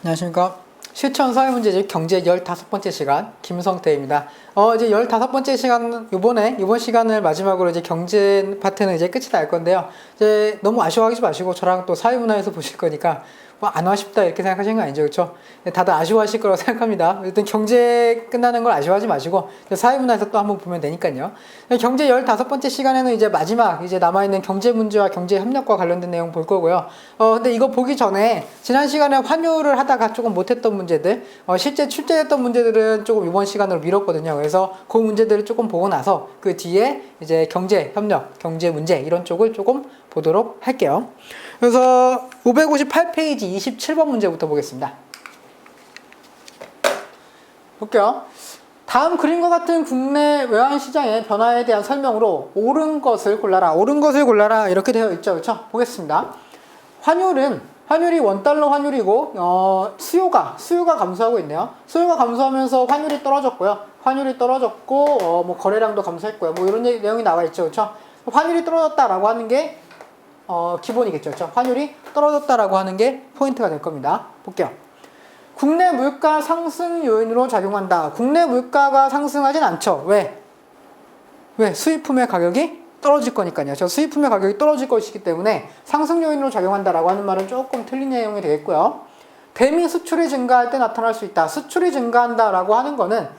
안녕하십니까. 실천 사회문제집 경제 15번째 시간 김성태입니다. 이제 15번째 시간 이번 시간을 마지막으로 이제 경제 파트는 이제 끝이 날 건데요. 이제 너무 아쉬워하지 마시고 저랑 또 사회문화에서 보실 거니까 뭐 안 아쉽다 이렇게 생각하시는 거 아니죠, 그렇죠? 다들 아쉬워하실 거라고 생각합니다. 일단 경제 끝나는 걸 아쉬워하지 마시고 사회문화에서 또 한번 보면 되니까요. 경제 15번째 시간에는 이제 마지막 이제 남아있는 경제 문제와 경제 협력과 관련된 내용 볼 거고요. 근데 이거 보기 전에 지난 시간에 환율을 하다가 조금 못했던 문제들, 실제 출제했던 문제들은 조금 이번 시간으로 미뤘거든요. 그래서 그 문제들을 조금 보고 나서 그 뒤에 이제 경제 협력, 경제 문제 이런 쪽을 조금 보도록 할게요. 그래서 558페이지 27번 문제부터 보겠습니다. 볼게요. 다음 그림과 같은 국내 외환시장의 변화에 대한 설명으로 옳은 것을 골라라. 옳은 것을 골라라. 이렇게 되어 있죠. 그렇죠? 보겠습니다. 환율이 원달러 환율이고 수요가 감소하고 있네요. 수요가 감소하면서 환율이 떨어졌고요. 환율이 떨어졌고 뭐 거래량도 감소했고요. 뭐 이런 내용이 나와 있죠. 그렇죠? 환율이 떨어졌다라고 하는 게 기본이겠죠. 그렇죠? 환율이 떨어졌다라고 하는 게 포인트가 될 겁니다. 볼게요. 국내 물가 상승 요인으로 작용한다. 국내 물가가 상승하진 않죠. 왜? 수입품의 가격이 떨어질 거니까요. 저 수입품의 가격이 떨어질 것이기 때문에 상승 요인으로 작용한다라고 하는 말은 조금 틀린 내용이 되겠고요. 대미 수출이 증가할 때 나타날 수 있다. 수출이 증가한다라고 하는 거는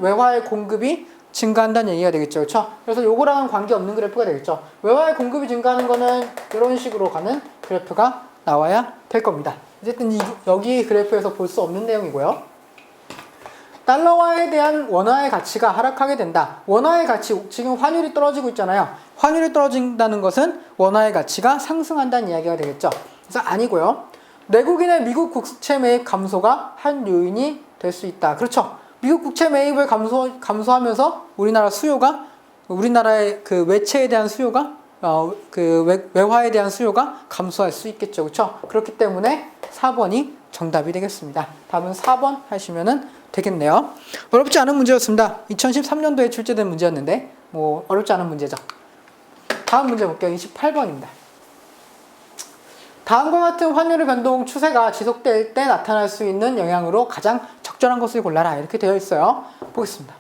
외화의 공급이 증가한다는 얘기가 되겠죠. 그렇죠? 그래서 요거랑은 관계없는 그래프가 되겠죠. 외화의 공급이 증가하는 거는 이런 식으로 가는 그래프가 나와야 될 겁니다. 어쨌든 여기 그래프에서 볼 수 없는 내용이고요. 달러화에 대한 원화의 가치가 하락하게 된다. 원화의 가치, 지금 환율이 떨어지고 있잖아요. 환율이 떨어진다는 것은 원화의 가치가 상승한다는 이야기가 되겠죠. 그래서 아니고요. 내국인의 미국 국채 매입 감소가 한 요인이 될 수 있다. 그렇죠. 미국 국채 매입을 감소하면서 우리나라의 그 외채에 대한 수요가 외화에 대한 수요가 감소할 수 있겠죠. 그렇죠? 그렇기 때문에 4번이 정답이 되겠습니다. 답은 4번 하시면 되겠네요. 어렵지 않은 문제였습니다. 2013년도에 출제된 문제였는데 뭐 어렵지 않은 문제죠. 다음 문제 볼게요. 28번입니다. 다음과 같은 환율의 변동 추세가 지속될 때 나타날 수 있는 영향으로 가장 적절한 것을 골라라. 이렇게 되어 있어요. 보겠습니다.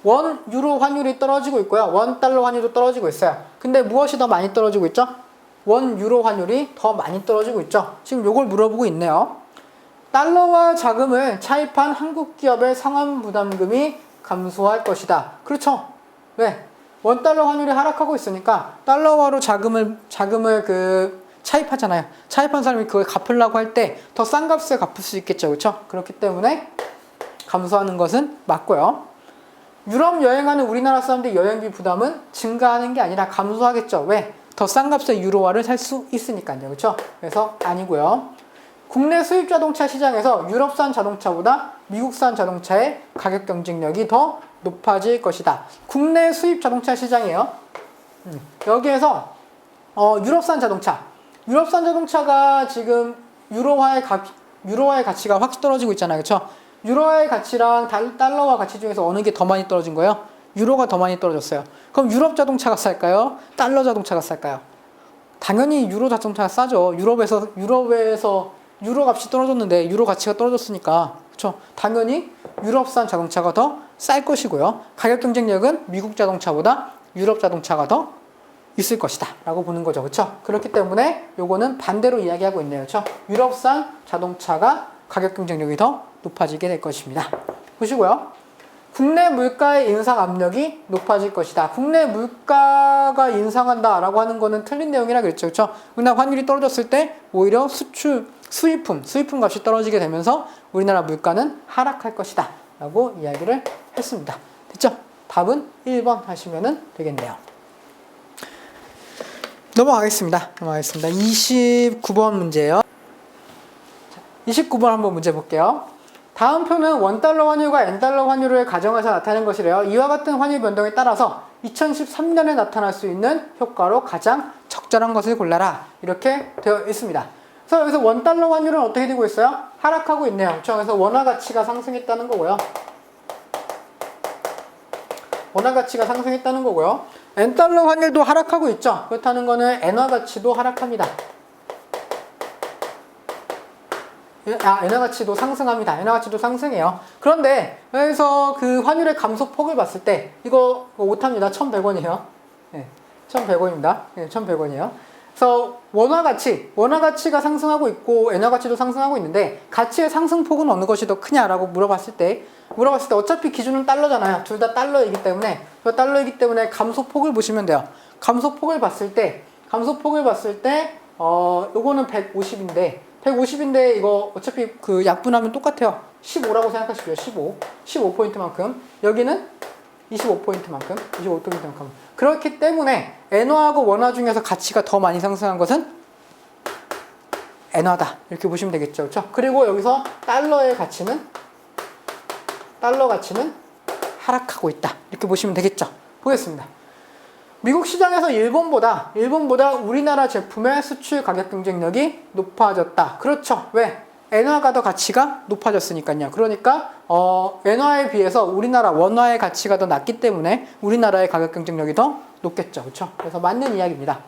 원, 유로 환율이 떨어지고 있고요. 원, 달러 환율도 떨어지고 있어요. 근데 무엇이 더 많이 떨어지고 있죠? 원, 유로 환율이 더 많이 떨어지고 있죠. 지금 요걸 물어보고 있네요. 달러와 자금을 차입한 한국 기업의 상환 부담금이 감소할 것이다. 그렇죠. 왜? 원 달러 환율이 하락하고 있으니까 달러화로 자금을 차입하잖아요. 차입한 사람이 그걸 갚으려고 할 때 더 싼 값을 갚을 수 있겠죠. 그렇죠? 그렇기 때문에 감소하는 것은 맞고요. 유럽 여행하는 우리나라 사람들의 여행비 부담은 증가하는 게 아니라 감소하겠죠. 왜? 더 싼 값에 유로화를 살 수 있으니까요. 그렇죠? 그래서 아니고요. 국내 수입 자동차 시장에서 유럽산 자동차보다 미국산 자동차의 가격 경쟁력이 더 높아질 것이다. 국내 수입 자동차 시장이에요. 여기에서 유럽산 자동차가 지금 유로화의 가치가 확 떨어지고 있잖아요. 그렇죠? 유로화의 가치랑 달러화 가치 중에서 어느 게 더 많이 떨어진 거예요? 유로가 더 많이 떨어졌어요. 그럼 유럽 자동차가 쌀까요? 달러 자동차가 쌀까요? 당연히 유로 자동차가 싸죠. 유럽에서 유로 값이 떨어졌는데 유로 가치가 떨어졌으니까 그렇죠? 당연히 유럽산 자동차가 더 쌀 것이고요. 가격 경쟁력은 미국 자동차보다 유럽 자동차가 더 있을 것이다 라고 보는 거죠. 그렇죠? 그렇기 때문에 요거는 반대로 이야기하고 있네요. 그렇죠? 유럽산 자동차가 가격 경쟁력이 더 높아지게 될 것입니다. 보시고요. 국내 물가의 인상 압력이 높아질 것이다. 국내 물가가 인상한다 라고 하는 거는 틀린 내용이라 그랬죠. 그렇죠? 우리나라 환율이 떨어졌을 때 오히려 수입품 값이 떨어지게 되면서 우리나라 물가는 하락할 것이다 라고 이야기를 했습니다. 됐죠? 답은 1번 하시면 되겠네요. 넘어가겠습니다. 29번 문제예요. 29번 한번 문제 볼게요. 다음 표는 원달러 환율과 엔달러 환율을 가정해서 나타낸 것이래요. 이와 같은 환율 변동에 따라서 2013년에 나타날 수 있는 효과로 가장 적절한 것을 골라라. 이렇게 되어 있습니다. 그래서 여기서 원달러 환율은 어떻게 되고 있어요? 하락하고 있네요. 그렇죠? 그래서 원화 가치가 상승했다는 거고요. 엔달러 환율도 하락하고 있죠. 그렇다는 거는 엔화 가치도 하락합니다. 엔화 가치도 상승합니다. 엔화 가치도 상승해요. 그런데 여기서 그 환율의 감소폭을 봤을 때 이거 오탑니다. 1,100원이에요. 네, 1,100원입니다. 네, 1,100원이에요. 그래서 원화 가치가 상승하고 있고 엔화 가치도 상승하고 있는데 가치의 상승폭은 어느 것이 더 크냐라고 물어봤을 때 어차피 기준은 달러잖아요. 둘 다 달러이기 때문에 감소폭을 보시면 돼요. 감소폭을 봤을 때 요거는 150인데 이거 어차피 그 약분하면 똑같아요. 15라고 생각하십시오. 15포인트만큼. 여기는 25포인트만큼. 그렇기 때문에 엔화하고 원화 중에서 가치가 더 많이 상승한 것은 엔화다. 이렇게 보시면 되겠죠. 그렇죠? 그리고 여기서 달러 가치는 하락하고 있다. 이렇게 보시면 되겠죠. 보겠습니다. 미국 시장에서 일본보다 우리나라 제품의 수출 가격 경쟁력이 높아졌다. 그렇죠. 왜? 엔화가 더 가치가 높아졌으니까요. 그러니까 엔화에 비해서 우리나라 원화의 가치가 더 낮기 때문에 우리나라의 가격 경쟁력이 더 높겠죠. 그렇죠? 그래서 맞는 이야기입니다.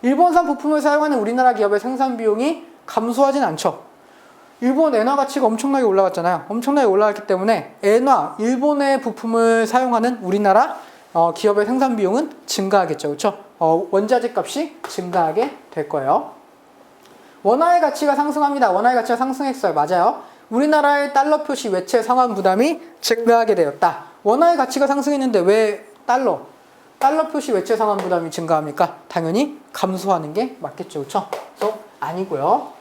일본산 부품을 사용하는 우리나라 기업의 생산 비용이 감소하진 않죠. 일본 엔화 가치가 엄청나게 올라갔잖아요. 엄청나게 올라갔기 때문에 일본의 부품을 사용하는 우리나라 기업의 생산 비용은 증가하겠죠. 그렇죠? 원자재 값이 증가하게 될 거예요. 원화의 가치가 상승합니다. 원화의 가치가 상승했어요. 맞아요. 우리나라의 달러 표시 외채 상환 부담이 증가하게 되었다. 원화의 가치가 상승했는데 왜 달러 표시 외채 상환 부담이 증가합니까? 당연히 감소하는 게 맞겠죠. 그렇죠? 그래서 아니고요.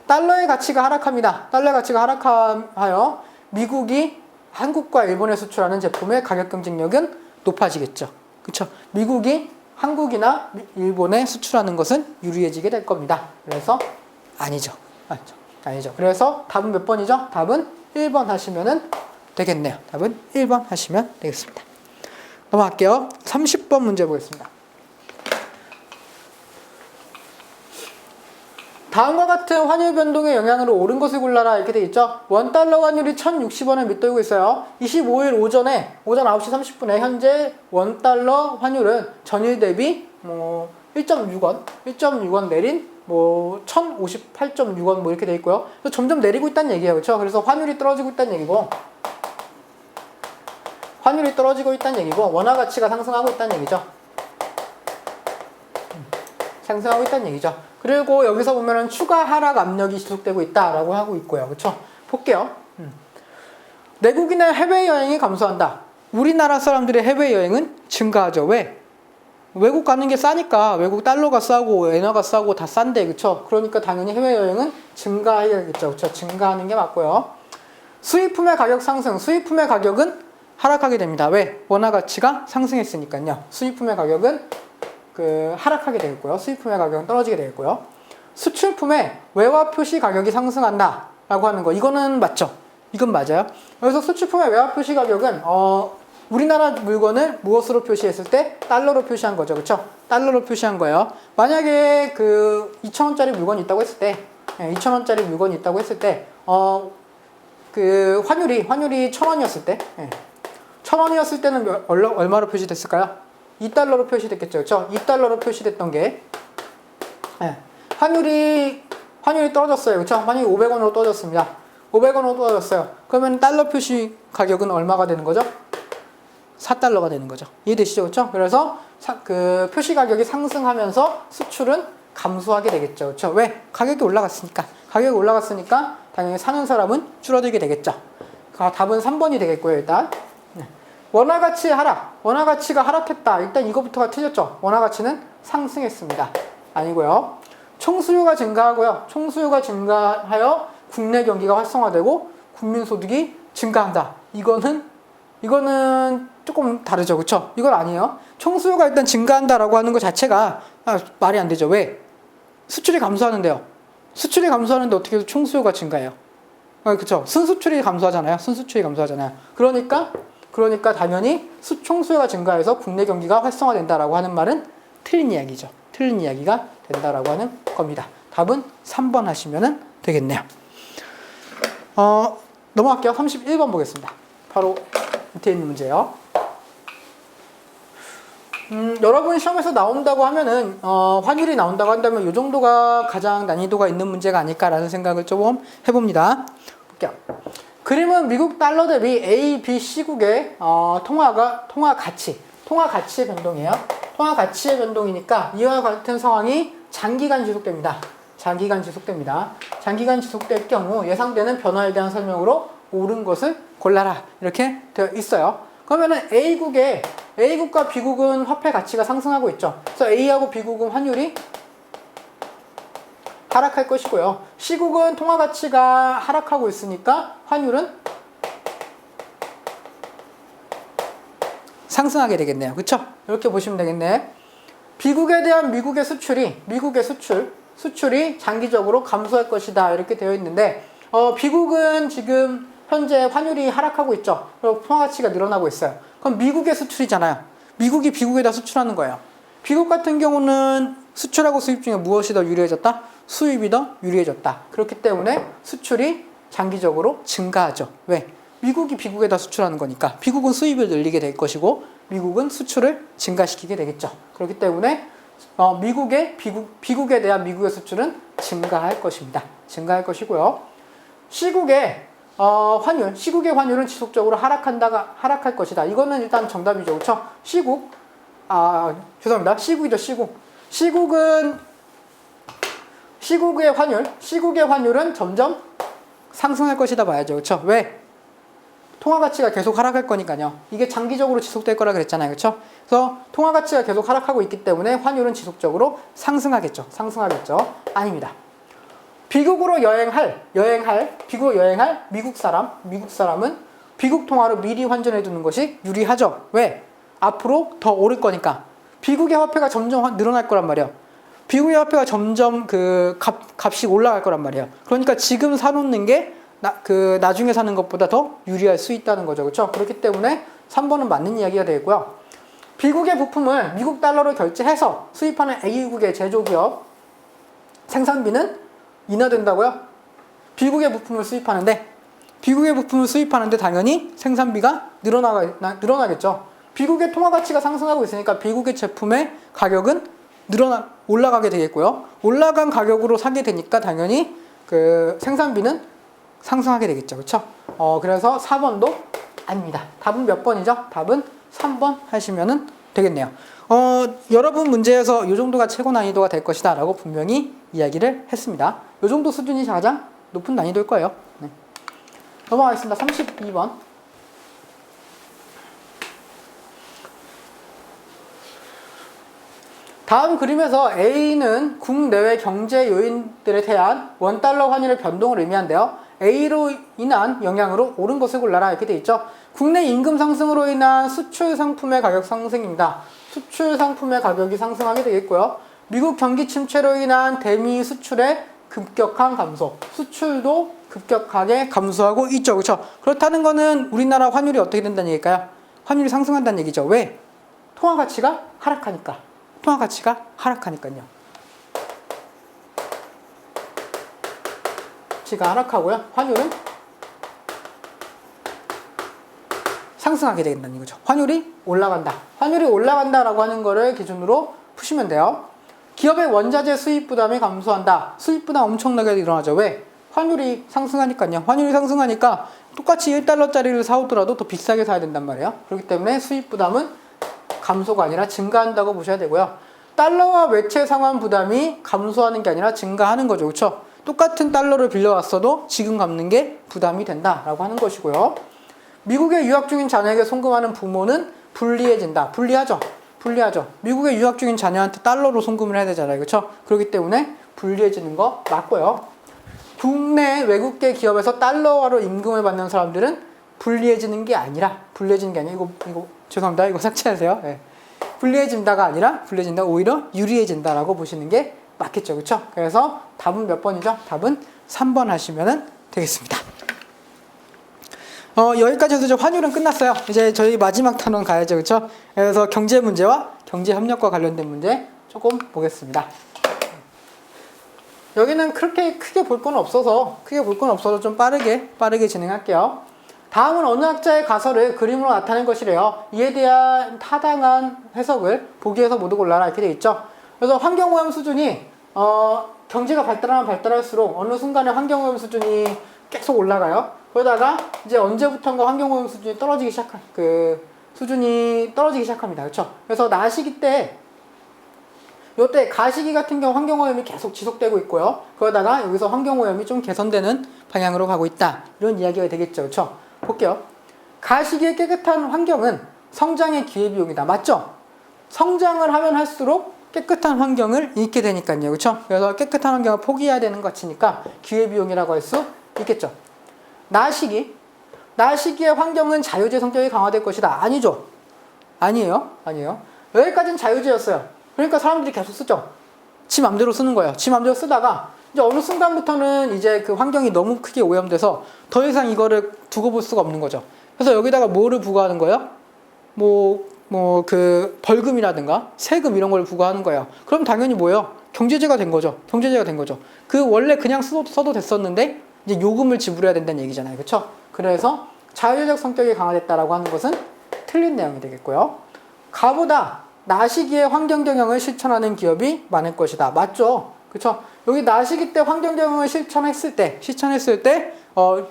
달러의 가치가 하락합니다. 달러의 가치가 하락하여 미국이 한국과 일본에 수출하는 제품의 가격 경쟁력은 높아지겠죠. 그렇죠? 미국이 한국이나 일본에 수출하는 것은 유리해지게 될 겁니다. 그래서 아니죠. 그래서 답은 몇 번이죠? 답은 1번 하시면 되겠네요. 답은 1번 하시면 되겠습니다. 넘어갈게요. 30번 문제 보겠습니다. 다음과 같은 환율 변동의 영향으로 오른 것을 골라라 이렇게 돼 있죠. 원달러 환율이 1,060원을 밑돌고 있어요. 25일 오전 9시 30분에 현재 원달러 환율은 전일 대비 1.6원 내린 1,058.6원 이렇게 돼 있고요. 그래서 점점 내리고 있다는 얘기예요. 그렇죠? 그래서 환율이 떨어지고 있다는 얘기고 원화 가치가 상승하고 있다는 얘기죠. 그리고 여기서 보면은 추가 하락 압력이 지속되고 있다라고 하고 있고요. 그렇죠? 볼게요. 내국인의 해외여행이 감소한다. 우리나라 사람들의 해외여행은 증가하죠. 왜? 외국 가는 게 싸니까. 외국 달러가 싸고 엔화가 싸고 다 싼데. 그렇죠? 그러니까 당연히 해외여행은 증가해야겠죠. 그렇죠? 증가하는 게 맞고요. 수입품의 가격 상승. 수입품의 가격은 하락하게 됩니다. 왜? 원화 가치가 상승했으니까요. 수입품의 가격은 하락하게 되겠고요. 수입품의 가격은 떨어지게 되겠고요. 수출품의 외화 표시 가격이 상승한다 라고 하는 거, 이거는 맞죠? 이건 맞아요. 그래서 수출품의 외화 표시 가격은 우리나라 물건을 무엇으로 표시했을 때? 달러로 표시한 거죠. 그렇죠? 달러로 표시한 거예요. 만약에 2,000원짜리 물건이 있다고 했을 때 2,000원짜리 물건이 있다고 했을 때 환율이 1,000원이었을 때 1,000원이었을 때는 얼마로 표시됐을까요? 2달러로 표시됐겠죠. 그렇죠? 2달러로 표시됐던 게 환율이 떨어졌어요. 그렇죠? 환율이 500원으로 떨어졌습니다. 500원으로 떨어졌어요. 그러면 달러 표시 가격은 얼마가 되는 거죠? 4달러가 되는 거죠. 이해되시죠? 그렇죠? 그래서 표시 가격이 상승하면서 수출은 감소하게 되겠죠. 그렇죠? 왜? 가격이 올라갔으니까 당연히 사는 사람은 줄어들게 되겠죠. 답은 3번이 되겠고요. 일단 원화 가치 하락. 원화 가치가 하락했다. 일단 이거부터가 틀렸죠. 원화 가치는 상승했습니다. 아니고요. 총수요가 증가하고요. 총수요가 증가하여 국내 경기가 활성화되고 국민 소득이 증가한다. 이거는 조금 다르죠. 그렇죠? 이건 아니에요. 총수요가 일단 증가한다라고 하는 것 자체가 말이 안 되죠. 왜? 수출이 감소하는데요. 수출이 감소하는데 어떻게 해서 총수요가 증가해요? 그렇죠? 순수출이 감소하잖아요. 그러니까 당연히 총수요가 증가해서 국내 경기가 활성화된다라고 하는 말은 틀린 이야기죠. 틀린 이야기가 된다라고 하는 겁니다. 답은 3번 하시면 되겠네요. 넘어갈게요. 31번 보겠습니다. 바로 밑에 있는 문제예요. 여러분 시험에서 나온다고 하면은 환율이 나온다고 한다면 이 정도가 가장 난이도가 있는 문제가 아닐까라는 생각을 조금 해봅니다. 볼게요. 그림은 미국 달러 대비 A, B, C국의 통화 가치의 변동이에요. 통화 가치의 변동이니까 이와 같은 상황이 장기간 지속됩니다. 장기간 지속될 경우 예상되는 변화에 대한 설명으로 옳은 것을 골라라 이렇게 되어 있어요. 그러면은 A국과 B국은 화폐 가치가 상승하고 있죠. 그래서 A하고 B국은 환율이 하락할 것이고요. C국은 통화 가치가 하락하고 있으니까 환율은 상승하게 되겠네요. 그쵸? 이렇게 보시면 되겠네. B국에 대한 미국의 수출이 장기적으로 감소할 것이다. 이렇게 되어 있는데, B국은 지금 현재 환율이 하락하고 있죠. 그리고 통화 가치가 늘어나고 있어요. 그럼 미국의 수출이잖아요. 미국이 B국에다 수출하는 거예요. B국 같은 경우는 수출하고 수입 중에 무엇이 더 유리해졌다? 수입이 더 유리해졌다. 그렇기 때문에 수출이 장기적으로 증가하죠. 왜? 미국이 B국에다 수출하는 거니까 B국은 수입을 늘리게 될 것이고 미국은 수출을 증가시키게 되겠죠. 그렇기 때문에 B국에 대한 미국의 수출은 증가할 것입니다. 증가할 것이고요. C국의 환율은 지속적으로 하락할 것이다. 이거는 일단 정답이죠. 그렇죠? C국의 환율은 점점 상승할 것이다 봐야죠. 그렇죠? 왜? 통화 가치가 계속 하락할 거니까요. 이게 장기적으로 지속될 거라 그랬잖아요. 그렇죠? 그래서 통화 가치가 계속 하락하고 있기 때문에 환율은 지속적으로 상승하겠죠. 아닙니다. 비국으로 여행할 미국 사람은 비국 통화로 미리 환전해 두는 것이 유리하죠. 왜? 앞으로 더 오를 거니까. 비국의 화폐가 점점 늘어날 거란 말이에요. 비국의 화폐가 점점 값이 올라갈 거란 말이에요. 그러니까 지금 사놓는 게 나중에 사는 것보다 더 유리할 수 있다는 거죠. 그렇죠? 그렇기 때문에 3번은 맞는 이야기가 되겠고요. 비국의 부품을 미국 달러로 결제해서 수입하는 A국의 제조기업 생산비는 인하된다고요? 비국의 부품을 수입하는데 당연히 생산비가 늘어나겠죠. 비국의 통화 가치가 상승하고 있으니까 비국의 제품의 가격은 올라가게 되겠고요. 올라간 가격으로 사게 되니까 당연히 생산비는 상승하게 되겠죠. 그렇죠? 그래서 4번도 아닙니다. 답은 몇 번이죠? 답은 3번 하시면 되겠네요. 여러분 문제에서 이 정도가 최고 난이도가 될 것이다 라고 분명히 이야기를 했습니다. 이 정도 수준이 가장 높은 난이도일 거예요. 네. 넘어가겠습니다. 32번. 다음 그림에서 A는 국내외 경제 요인들에 대한 원달러 환율의 변동을 의미한데요. A로 인한 영향으로 옳은 것을 골라라 이렇게 되어 있죠. 국내 임금 상승으로 인한 수출 상품의 가격 상승입니다. 수출 상품의 가격이 상승하게 되겠고요. 미국 경기 침체로 인한 대미 수출의 급격한 감소. 수출도 급격하게 감소하고 있죠. 그렇죠? 그렇다는 거는 우리나라 환율이 어떻게 된다는 얘기일까요? 환율이 상승한다는 얘기죠. 왜? 통화 가치가 하락하니까요. 가치가 하락하고요. 환율은 상승하게 되겠다는 거죠. 환율이 올라간다라고 하는 거를 기준으로 푸시면 돼요. 기업의 원자재 수입 부담이 감소한다. 수입 부담 엄청나게 일어나죠. 왜? 환율이 상승하니까요. 환율이 상승하니까 똑같이 1달러짜리를 사오더라도 더 비싸게 사야 된단 말이에요. 그렇기 때문에 수입 부담은 감소가 아니라 증가한다고 보셔야 되고요. 달러와 외채 상환 부담이 감소하는 게 아니라 증가하는 거죠. 그렇죠? 똑같은 달러를 빌려왔어도 지금 갚는 게 부담이 된다라고 하는 것이고요. 미국에 유학 중인 자녀에게 송금하는 부모는 불리해진다. 불리하죠. 미국에 유학 중인 자녀한테 달러로 송금을 해야 되잖아요. 그렇죠? 그렇기 때문에 불리해지는 거 맞고요. 국내 외국계 기업에서 달러화로 임금을 받는 사람들은 불리해지는 게 아니라 이거 죄송합니다. 이거 삭제하세요. 네. 불리해진다가 오히려 유리해진다라고 보시는 게 맞겠죠. 그렇죠? 그래서 답은 몇 번이죠? 답은 3번 하시면 되겠습니다. 여기까지 해서 환율은 끝났어요. 이제 저희 마지막 탄원 가야죠. 그렇죠? 그래서 경제 문제와 경제 협력과 관련된 문제 조금 보겠습니다. 여기는 그렇게 크게 볼 건 없어서 좀 빠르게 진행할게요. 다음은 어느 학자의 가설을 그림으로 나타낸 것이래요. 이에 대한 타당한 해석을 보기에서 모두 골라라 이렇게 되어 있죠. 그래서 환경오염 수준이 경제가 발달하면 발달할수록 어느 순간에 환경오염 수준이 계속 올라가요. 그러다가 이제 언제부턴가 환경오염 수준이 떨어지기 시작합니다. 그렇죠? 그래서 나시기 때 요때 가시기 같은 경우 환경오염이 계속 지속되고 있고요. 그러다가 여기서 환경오염이 좀 개선되는 방향으로 가고 있다. 이런 이야기가 되겠죠. 그렇죠? 볼게요. 가시기의 깨끗한 환경은 성장의 기회비용이다. 맞죠? 성장을 하면 할수록 깨끗한 환경을 잃게 되니까요. 그렇죠? 그래서 깨끗한 환경을 포기해야 되는 것 같으니까 기회비용이라고 할 수 있겠죠. 나시기의 환경은 자유제 성격이 강화될 것이다. 아니죠? 아니에요. 여기까지는 자유제였어요. 그러니까 사람들이 계속 쓰죠. 지 맘대로 쓰는 거예요. 지 맘대로 쓰다가 이제 어느 순간부터는 이제 그 환경이 너무 크게 오염돼서 더 이상 이거를 두고 볼 수가 없는 거죠. 그래서 여기다가 뭐를 부과하는 거예요? 그 벌금이라든가 세금 이런 걸 부과하는 거예요. 그럼 당연히 뭐예요? 경제제가 된 거죠. 그 원래 그냥 써도 됐었는데 이제 요금을 지불해야 된다는 얘기잖아요. 그렇죠? 그래서 자유적 성격이 강화됐다라고 하는 것은 틀린 내용이 되겠고요. 가보다 나시기에 환경 경영을 실천하는 기업이 많을 것이다. 맞죠? 그렇죠? 여기 나시기 때 환경 경영을 실천했을 때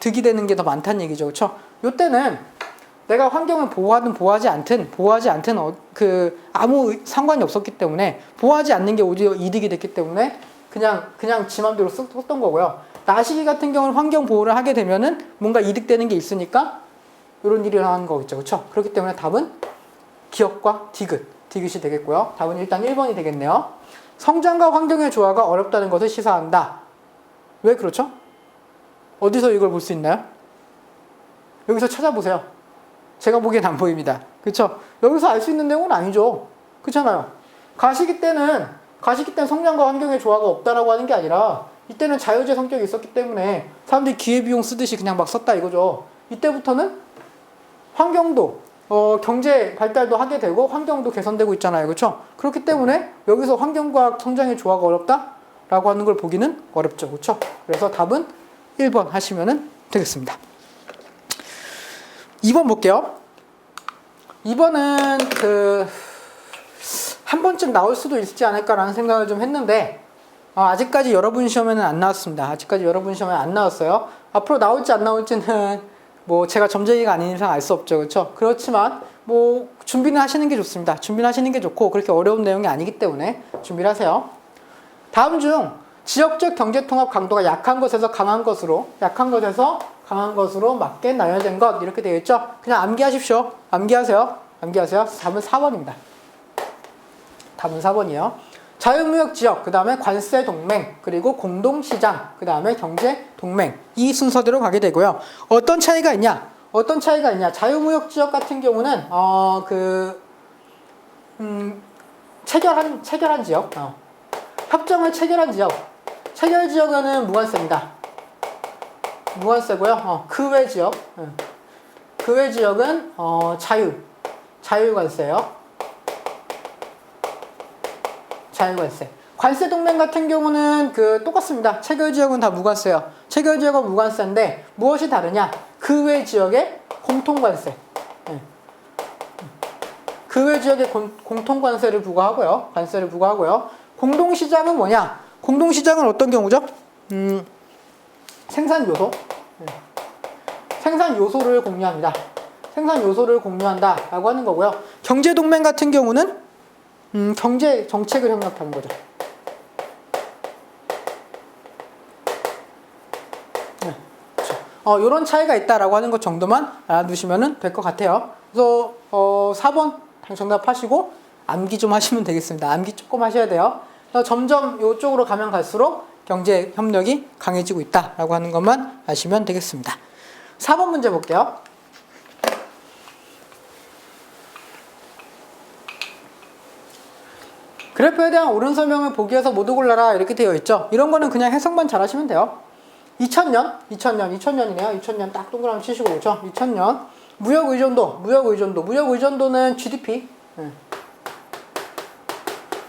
득이 되는 게 더 많다는 얘기죠. 그렇죠? 요때는 내가 환경을 보호하든 보호하지 않든 아무 상관이 없었기 때문에 보호하지 않는 게 오히려 이득이 됐기 때문에 그냥 지 맘대로 썼던 거고요. 나시기 같은 경우는 환경 보호를 하게 되면은 뭔가 이득되는 게 있으니까 이런 일이 일어나는 거겠죠. 그렇죠? 그렇기 때문에 답은 기업과 디귿이 되겠고요. 답은 일단 1번이 되겠네요. 성장과 환경의 조화가 어렵다는 것을 시사한다. 왜 그렇죠? 어디서 이걸 볼 수 있나요? 여기서 찾아보세요. 제가 보기엔 안 보입니다. 그렇죠? 여기서 알 수 있는 내용은 아니죠. 그렇잖아요. 가시기 때는 성장과 환경의 조화가 없다라고 하는 게 아니라 이때는 자유제 성격이 있었기 때문에 사람들이 기회비용 쓰듯이 그냥 막 썼다 이거죠. 이때부터는 환경도 경제 발달도 하게 되고 환경도 개선되고 있잖아요. 그렇죠? 그렇기 때문에 여기서 환경과 성장의 조화가 어렵다라고 하는 걸 보기는 어렵죠. 그렇죠? 그래서 답은 1번 하시면 되겠습니다. 2번 볼게요. 2번은 한 번쯤 나올 수도 있지 않을까라는 생각을 좀 했는데 아직까지 여러분 시험에는 안 나왔습니다. 안 나왔어요. 앞으로 나올지 안 나올지는 제가 점쟁이가 아닌 이상 알 수 없죠. 그렇죠? 그렇지만 준비는 하시는 게 좋습니다. 준비는 하시는 게 좋고 그렇게 어려운 내용이 아니기 때문에 준비를 하세요. 다음 중 지역적 경제통합 강도가 약한 것에서 강한 것으로 맞게 나열된 것 이렇게 되어 있죠. 그냥 암기하십시오. 암기하세요. 답은 4번입니다. 답은 4번이에요. 자유무역지역, 그 다음에 관세동맹, 그리고 공동시장, 그 다음에 경제동맹 이 순서대로 가게 되고요. 어떤 차이가 있냐? 자유무역지역 같은 경우는 체결한 지역, 협정을 체결한 지역, 체결지역에는 무관세입니다. 무관세고요. 그 외 지역은 자유관세예요. 자유관세. 관세동맹 같은 경우는 똑같습니다. 체결지역은 다 무관세예요. 체결지역은 무관세인데 무엇이 다르냐? 그 외 지역의 공통관세. 그 외 지역의 공통관세를 부과하고요. 공동시장은 뭐냐? 공동시장은 어떤 경우죠? 생산요소. 생산요소를 공유합니다. 생산요소를 공유한다라고 하는 거고요. 경제동맹 같은 경우는 경제 정책을 협력하는 거죠. 그렇죠. 이런 차이가 있다라고 하는 것 정도만 알아두시면 될 것 같아요. 그래서 4번 정답하시고 암기 좀 하시면 되겠습니다. 암기 조금 하셔야 돼요. 그래서 점점 이쪽으로 가면 갈수록 경제 협력이 강해지고 있다라고 하는 것만 아시면 되겠습니다. 4번 문제 볼게요. 그래프에 대한 옳은 설명을 보기에서 모두 골라라 이렇게 되어 있죠. 이런 거는 그냥 해석만 잘 하시면 돼요. 2000년이네요. 2000년 딱 동그라미 치시고 그렇죠. 2000년 무역의존도는 GDP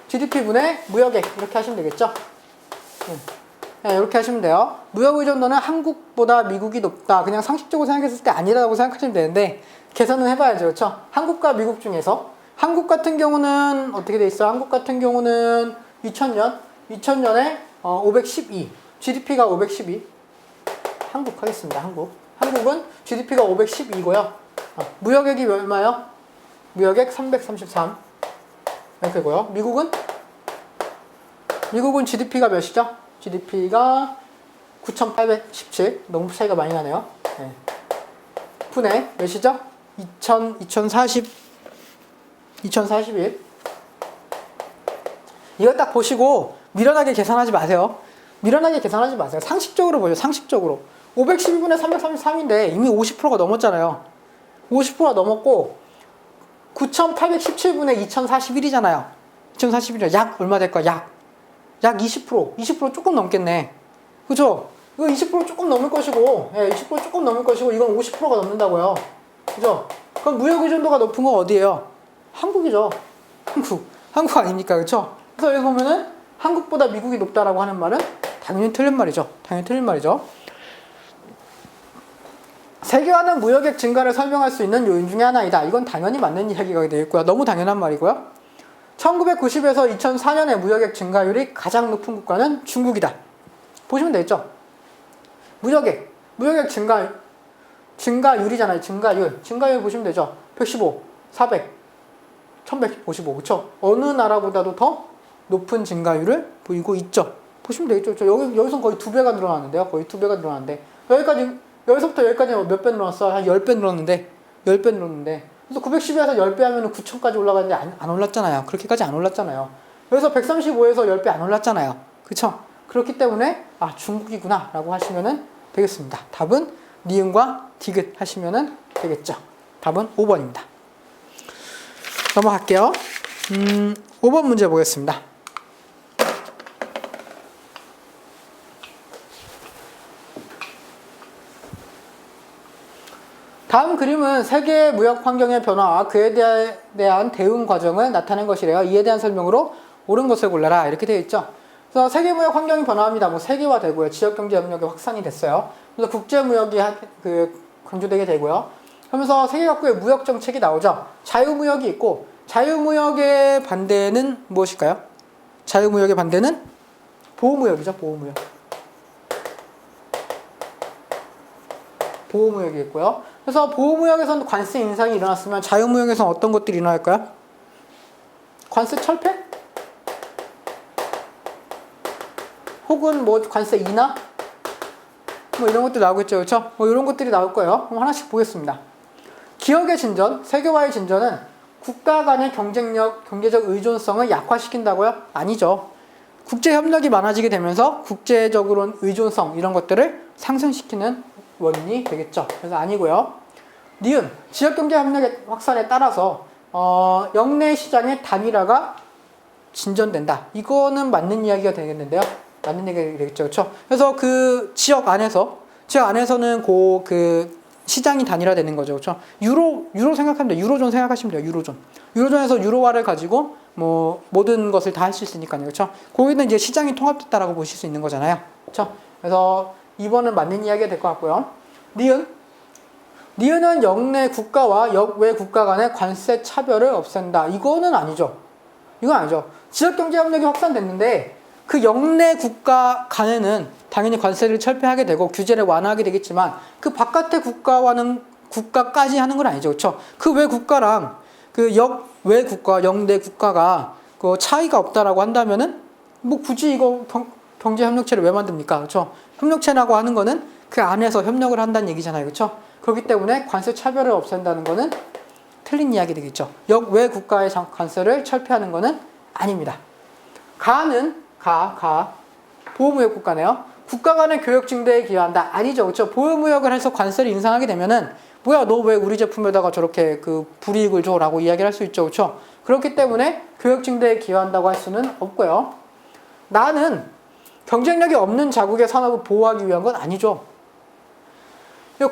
GDP분의 무역액 이렇게 하시면 되겠죠. 네, 이렇게 하시면 돼요. 무역 의존도는 한국보다 미국이 높다. 그냥 상식적으로 생각했을 때 아니라고 생각하시면 되는데 계산은 해봐야죠. 그렇죠? 한국과 미국 중에서 한국 같은 경우는 어떻게 돼 있어요? 한국 같은 경우는 2000년에 512, GDP가 512. 한국 하겠습니다. 한국은 GDP가 512고요. 무역액이 얼마요? 무역액 333. 이렇게고요. 미국은 GDP가 몇이죠? GDP가 9,817. 너무 차이가 많이 나네요. 네. 분의 몇이죠? 2041. 이거 딱 보시고 미련하게 계산하지 마세요. 상식적으로 보죠. 상식적으로. 512분의 333인데 이미 50%가 넘었잖아요. 50%가 넘었고 9,817분의 2041이잖아요. 2041이요. 약 얼마 될까? 약 20% 조금 넘겠네. 그죠? 이거 20% 조금 넘을 것이고, 20% 조금 넘을 것이고, 이건 50%가 넘는다고요. 그죠? 그럼 무역 의존도가 높은 건 어디예요? 한국이죠. 한국 아닙니까? 그쵸? 그래서 여기 보면은 한국보다 미국이 높다라고 하는 말은 당연히 틀린 말이죠. 세계화는 무역액 증가를 설명할 수 있는 요인 중에 하나이다. 이건 당연히 맞는 이야기가 되어 있고요. 너무 당연한 말이고요. 1990에서 2004년의 무역액 증가율이 가장 높은 국가는 중국이다. 보시면 되겠죠? 무역액 증가율이잖아요. 증가율 보시면 되죠? 115, 400, 1155, 그쵸? 어느 나라보다도 더 높은 증가율을 보이고 있죠. 보시면 되겠죠? 여기서 거의 2배가 늘어났는데요. 여기서부터 여기까지 몇 배 늘어났어? 한 10배 늘었는데. 그래서 912에서 10배 하면 9,000까지 올라가는데 안 올랐잖아요. 그렇게까지 안 올랐잖아요. 여기서 135에서 10배 안 올랐잖아요. 그쵸? 그렇기 때문에, 중국이구나. 라고 하시면 되겠습니다. 답은 니은과 디귿 하시면 되겠죠. 답은 5번입니다. 넘어갈게요. 5번 문제 보겠습니다. 다음 그림은 세계 무역 환경의 변화와 그에 대한 대응 과정을 나타낸 것이래요. 이에 대한 설명으로 옳은 것을 골라라. 이렇게 되어 있죠. 그래서 세계 무역 환경이 변화합니다. 세계화되고요. 지역 경제 협력이 확산이 됐어요. 그래서 국제 무역이 강조되게 되고요. 그러면서 세계 각국의 무역 정책이 나오죠. 자유무역이 있고 자유무역의 반대는 무엇일까요? 자유무역의 반대는 보호무역이죠. 보호무역이 있고요. 그래서 보호무역에서는 관세 인상이 일어났으면 자유무역에서는 어떤 것들이 일어날까요? 관세 철폐? 혹은 관세 인하? 이런 것들이 나오겠죠. 그렇죠? 이런 것들이 나올 거예요. 그럼 하나씩 보겠습니다. 기업의 진전, 세계화의 진전은 국가 간의 경제적 의존성을 약화시킨다고요? 아니죠. 국제 협력이 많아지게 되면서 국제적으로는 의존성 이런 것들을 상승시키는 원인이 되겠죠. 그래서 아니고요. 니은, 지역경제 협력의 확산에 따라서 영내 시장의 단일화가 진전된다. 이거는 맞는 이야기가 되겠는데요. 맞는 얘기가 되겠죠. 그렇죠? 그래서 그 지역 안에서는 그 시장이 단일화되는 거죠. 그렇죠? 유로 생각하면 돼요. 유로존 생각하시면 돼요. 유로존에서 유로화를 가지고 모든 것을 다 할 수 있으니까요. 그렇죠? 거기는 이제 시장이 통합됐다라고 보실 수 있는 거잖아요. 그렇죠? 그래서 2번은 맞는 이야기가 될 것 같고요. 니은은 영내 국가와 역외 국가 간의 관세 차별을 없앤다. 이거는 아니죠. 지역경제협력이 확산됐는데 그 영내 국가 간에는 당연히 관세를 철폐하게 되고 규제를 완화하게 되겠지만 그 바깥의 국가까지 하는 건 아니죠. 그렇죠? 그 외 국가랑 그 역외 국가, 영내 국가가 그 차이가 없다라고 한다면은 굳이 이거 경제협력체를 왜 만듭니까? 그렇죠? 협력체라고 하는 거는 그 안에서 협력을 한다는 얘기잖아요. 그렇죠? 그렇기 때문에 관세 차별을 없앤다는 거는 틀린 이야기 되겠죠. 역외 국가의 관세를 철폐하는 거는 아닙니다. 보호무역 국가네요. 국가 간의 교역 증대에 기여한다. 아니죠. 그렇죠? 보호무역을 해서 관세를 인상하게 되면은 너 왜 우리 제품에다가 저렇게 불이익을 줘? 라고 이야기를 할 수 있죠. 그렇죠? 그렇기 때문에 교역 증대에 기여한다고 할 수는 없고요. 나는 경쟁력이 없는 자국의 산업을 보호하기 위한 건 아니죠.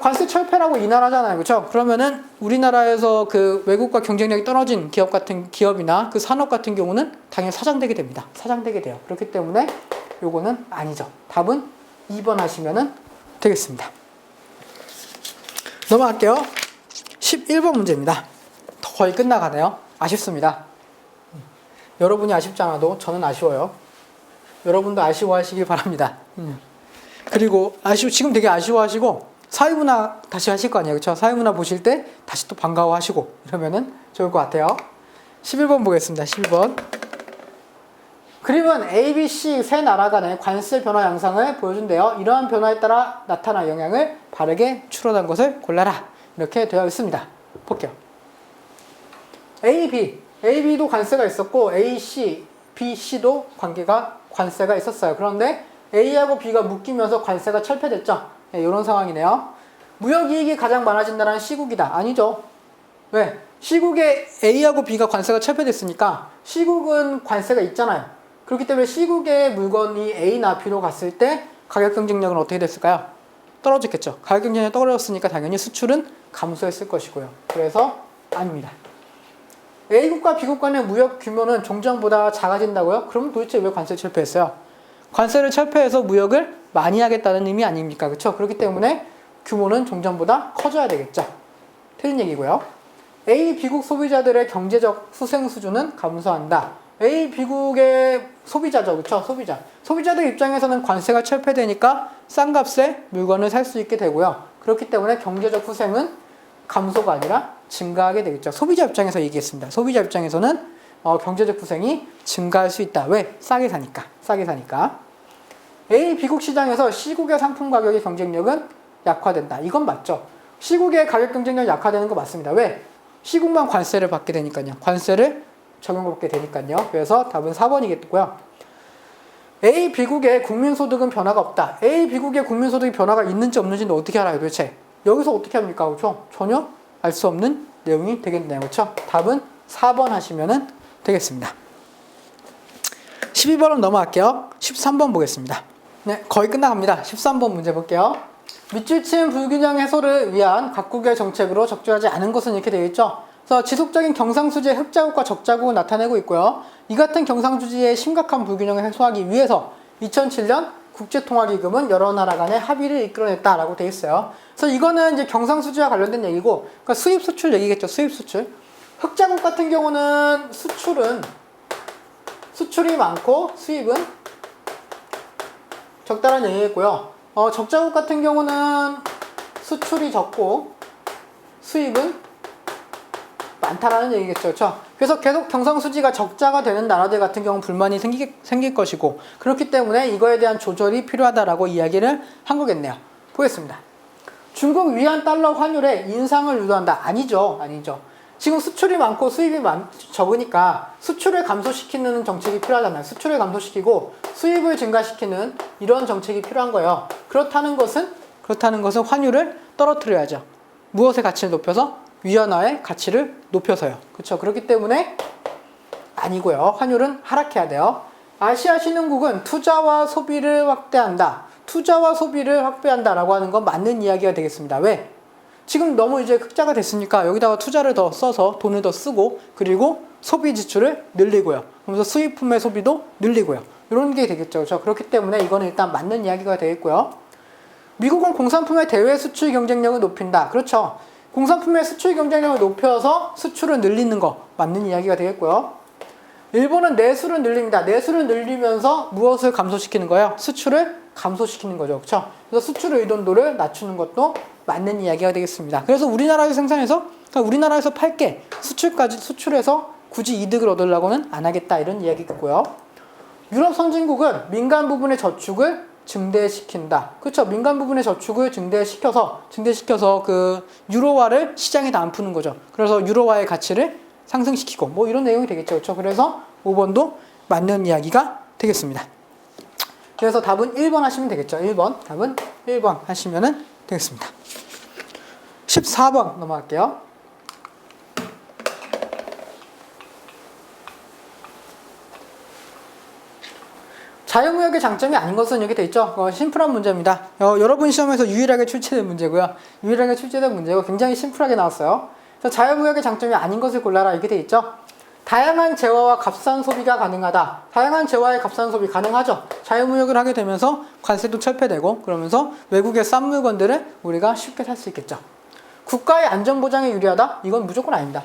관세 철폐라고 인하하잖아요. 그렇죠? 그러면은 우리나라에서 그 외국과 경쟁력이 떨어진 기업이나 그 산업 같은 경우는 당연히 사장되게 됩니다. 사장되게 돼요. 그렇기 때문에 요거는 아니죠. 답은 2번 하시면 되겠습니다. 넘어갈게요. 11번 문제입니다. 거의 끝나가네요. 아쉽습니다. 여러분이 아쉽지 않아도 저는 아쉬워요. 여러분도 아쉬워하시길 바랍니다. 그리고 지금 되게 아쉬워하시고 사회문화 다시 하실 거 아니에요. 그렇죠? 사회문화 보실 때 다시 또 반가워하시고 이러면은 좋을 것 같아요. 11번 보겠습니다. 11번. 그림은 A, B, C 세 나라 간의 관세 변화 양상을 보여준대요. 이러한 변화에 따라 나타난 영향을 바르게 추론한 것을 골라라. 이렇게 되어 있습니다. 볼게요. A, B. A, B도 관세가 있었고 A, C, B, C도 관세가 있었어요. 그런데 A하고 B가 묶이면서 관세가 철폐됐죠. 네, 이런 상황이네요. 무역이익이 가장 많아진 나라는 C국이다. 아니죠. 왜? C국에 A하고 B가 관세가 철폐됐으니까 C국은 관세가 있잖아요. 그렇기 때문에 C국의 물건이 A나 B로 갔을 때 가격 경쟁력은 어떻게 됐을까요? 떨어졌겠죠. 가격 경쟁력이 떨어졌으니까 당연히 수출은 감소했을 것이고요. 그래서 아닙니다. A국과 B국 간의 무역 규모는 종전보다 작아진다고요? 그럼 도대체 왜 관세를 철폐했어요? 관세를 철폐해서 무역을 많이 하겠다는 의미 아닙니까? 그렇죠? 그렇기 때문에 규모는 종전보다 커져야 되겠죠. 틀린 얘기고요. A, B국 소비자들의 경제적 수생 수준은 감소한다. A, B국의 소비자죠. 그렇죠? 소비자들 입장에서는 관세가 철폐되니까 싼 값에 물건을 살 수 있게 되고요. 그렇기 때문에 경제적 후생은 감소가 아니라 증가하게 되겠죠. 소비자 입장에서 얘기했습니다. 소비자 입장에서는 경제적 후생이 증가할 수 있다. 왜? 싸게 사니까. A, B국 시장에서 C국의 상품 가격의 경쟁력은 약화된다. 이건 맞죠. C국의 가격 경쟁력이 약화되는 거 맞습니다. 왜? C국만 관세를 받게 되니까요. 관세를 적용받게 되니까요. 그래서 답은 4번이겠고요. A, B국의 국민소득은 변화가 없다. A, B국의 국민소득이 변화가 있는지 없는지는 어떻게 알아요, 도대체? 여기서 어떻게 합니까? 그렇죠? 전혀 알 수 없는 내용이 되겠네요. 그렇죠? 답은 4번 하시면 되겠습니다. 12번은 넘어갈게요. 13번 보겠습니다. 네, 거의 끝나갑니다. 13번 문제 볼게요. 밑줄친 불균형 해소를 위한 각국의 정책으로 적절하지 않은 것은 이렇게 되어 있죠. 그래서 지속적인 경상수지의 흑자국과 적자국을 나타내고 있고요. 이 같은 경상수지의 심각한 불균형을 해소하기 위해서 2007년 국제통화기금은 여러 나라 간의 합의를 이끌어냈다라고 되어 있어요. 그래서 이거는 이제 경상수지와 관련된 얘기고, 그러니까 수입 수출 얘기겠죠. 수입 수출. 흑자국 같은 경우는 수출이 많고 수입은 적다라는 얘기겠고요. 적자국 같은 경우는 수출이 적고 수입은 많다라는 얘기겠죠. 그렇죠? 그래서 계속 경상수지가 적자가 되는 나라들 같은 경우는 불만이 생길 것이고, 그렇기 때문에 이거에 대한 조절이 필요하다라고 이야기를 한 거겠네요. 보겠습니다. 중국 위안 달러 환율의 인상을 유도한다. 아니죠. 지금 수출이 많고 수입이 적으니까 수출을 감소시키는 정책이 필요하잖아요. 수출을 감소시키고 수입을 증가시키는 이런 정책이 필요한 거예요. 그렇다는 것은 환율을 떨어뜨려야죠. 무엇의 가치를 높여서? 위안화의 가치를 높여서요. 그렇죠? 그렇기 때문에 아니고요. 환율은 하락해야 돼요. 아시아 신흥국은 투자와 소비를 확대한다라고 하는 건 맞는 이야기가 되겠습니다. 왜? 지금 너무 이제 흑자가 됐으니까 여기다가 투자를 더 써서 돈을 더 쓰고, 그리고 소비 지출을 늘리고요. 그러면서 수입품의 소비도 늘리고요. 이런 게 되겠죠. 그렇죠? 그렇기 때문에 이거는 일단 맞는 이야기가 되겠고요. 미국은 공산품의 대외 수출 경쟁력을 높인다. 그렇죠. 공산품의 수출 경쟁력을 높여서 수출을 늘리는 거 맞는 이야기가 되겠고요. 일본은 내수를 늘립니다. 내수를 늘리면서 무엇을 감소시키는 거예요? 수출을 감소시키는 거죠. 그렇죠? 그래서 수출 의존도를 낮추는 것도 맞는 이야기가 되겠습니다. 그래서 우리나라에서 생산해서, 그러니까 우리나라에서 팔게 수출해서 굳이 이득을 얻으려고는 안 하겠다, 이런 이야기겠고요. 유럽 선진국은 민간 부분의 저축을 증대시킨다. 그렇죠? 민간 부분의 저축을 증대시켜서 그 유로화를 시장에다 안 푸는 거죠. 그래서 유로화의 가치를 상승시키고 뭐 이런 내용이 되겠죠. 그렇죠? 그래서 5번도 맞는 이야기가 되겠습니다. 그래서 답은 1번 하시면 되겠죠. 1번. 답은 1번 하시면 되겠습니다. 14번 넘어갈게요. 자유무역의 장점이 아닌 것은 여기 돼 있죠. 심플한 문제입니다. 여러분 시험에서 유일하게 출제된 문제고요. 굉장히 심플하게 나왔어요. 그래서 자유무역의 장점이 아닌 것을 골라라, 이렇게 돼 있죠. 다양한 재화와 값싼 소비가 가능하다. 다양한 재화의 값싼 소비 가능하죠. 자유무역을 하게 되면서 관세도 철폐되고 그러면서 외국의 싼 물건들을 우리가 쉽게 살 수 있겠죠. 국가의 안전보장에 유리하다? 이건 무조건 아닙니다.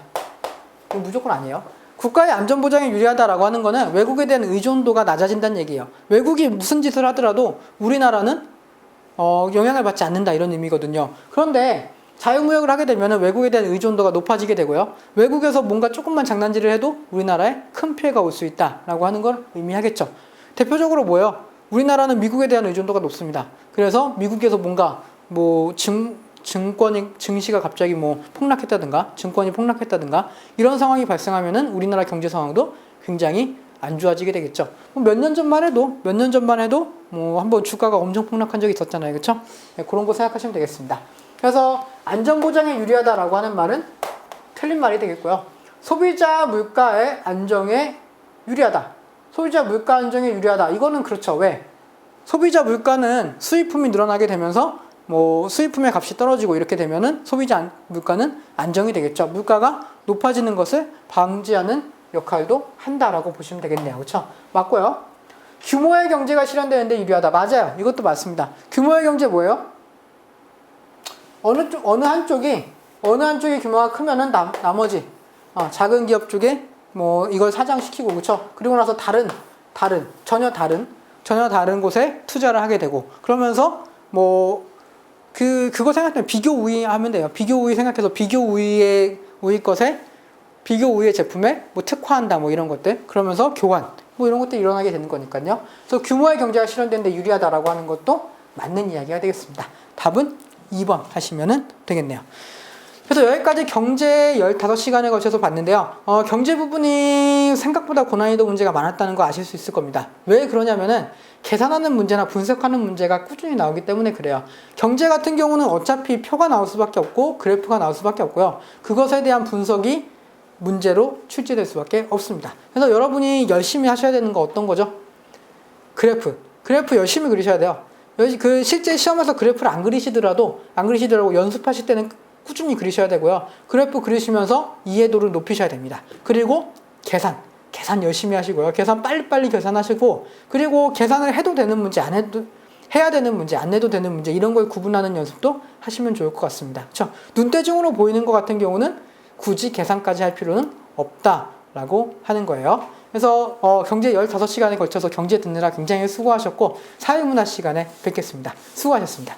이건 무조건 아니에요. 국가의 안전보장에 유리하다라고 하는 거는 외국에 대한 의존도가 낮아진다는 얘기예요. 외국이 무슨 짓을 하더라도 우리나라는 영향을 받지 않는다 이런 의미거든요. 그런데 자유무역을 하게 되면 외국에 대한 의존도가 높아지게 되고요. 외국에서 뭔가 조금만 장난질을 해도 우리나라에 큰 피해가 올 수 있다라고 하는 걸 의미하겠죠. 대표적으로 뭐예요? 우리나라는 미국에 대한 의존도가 높습니다. 그래서 미국에서 뭔가 증시가 갑자기 폭락했다든가 증권이 폭락했다든가 이런 상황이 발생하면은 우리나라 경제 상황도 굉장히 안 좋아지게 되겠죠. 몇 년 전만 해도 한번 주가가 엄청 폭락한 적이 있었잖아요. 그렇죠? 네, 그런 거 생각하시면 되겠습니다. 그래서 안전보장에 유리하다라고 하는 말은 틀린 말이 되겠고요. 소비자 물가의 안정에 유리하다. 소비자 물가 안정에 유리하다. 이거는 그렇죠. 왜? 소비자 물가는 수입품이 늘어나게 되면서 수입품의 값이 떨어지고 이렇게 되면은 소비자 물가는 안정이 되겠죠. 물가가 높아지는 것을 방지하는 역할도 한다라고 보시면 되겠네요. 그렇죠? 맞고요. 규모의 경제가 실현되는데 유리하다. 맞아요. 이것도 맞습니다. 규모의 경제 뭐예요? 어느 한쪽이 규모가 크면은 나머지 작은 기업 쪽에 이걸 사장시키고 그렇죠? 그리고 나서 전혀 다른 곳에 투자를 하게 되고 그러면서 그거 생각하면 비교 우위 하면 돼요. 비교 우위 생각해서 비교 우위의 제품에 특화한다 이런 것들 그러면서 교환 이런 것들이 일어나게 되는 거니까요. 그래서 규모의 경제가 실현되는데 유리하다라고 하는 것도 맞는 이야기가 되겠습니다. 답은 2번 하시면 되겠네요. 그래서 여기까지 경제 15시간에 걸쳐서 봤는데요. 경제 부분이 생각보다 고난이도 문제가 많았다는 거 아실 수 있을 겁니다. 왜 그러냐면은 계산하는 문제나 분석하는 문제가 꾸준히 나오기 때문에 그래요. 경제 같은 경우는 어차피 표가 나올 수밖에 없고 그래프가 나올 수밖에 없고요. 그것에 대한 분석이 문제로 출제될 수밖에 없습니다. 그래서 여러분이 열심히 하셔야 되는 거 어떤 거죠? 그래프 열심히 그리셔야 돼요. 실제 시험에서 그래프를 안 그리시더라도 연습하실 때는 꾸준히 그리셔야 되고요. 그래프 그리시면서 이해도를 높이셔야 됩니다. 그리고 계산 열심히 하시고요. 계산 빨리빨리 계산하시고 그리고 계산을 해도 되는 문제, 해야 되는 문제, 안 해도 되는 문제 이런 걸 구분하는 연습도 하시면 좋을 것 같습니다. 그렇죠? 눈대중으로 보이는 것 같은 경우는 굳이 계산까지 할 필요는 없다라고 하는 거예요. 그래서 경제 15시간에 걸쳐서 경제 듣느라 굉장히 수고하셨고 사회문화 시간에 뵙겠습니다. 수고하셨습니다.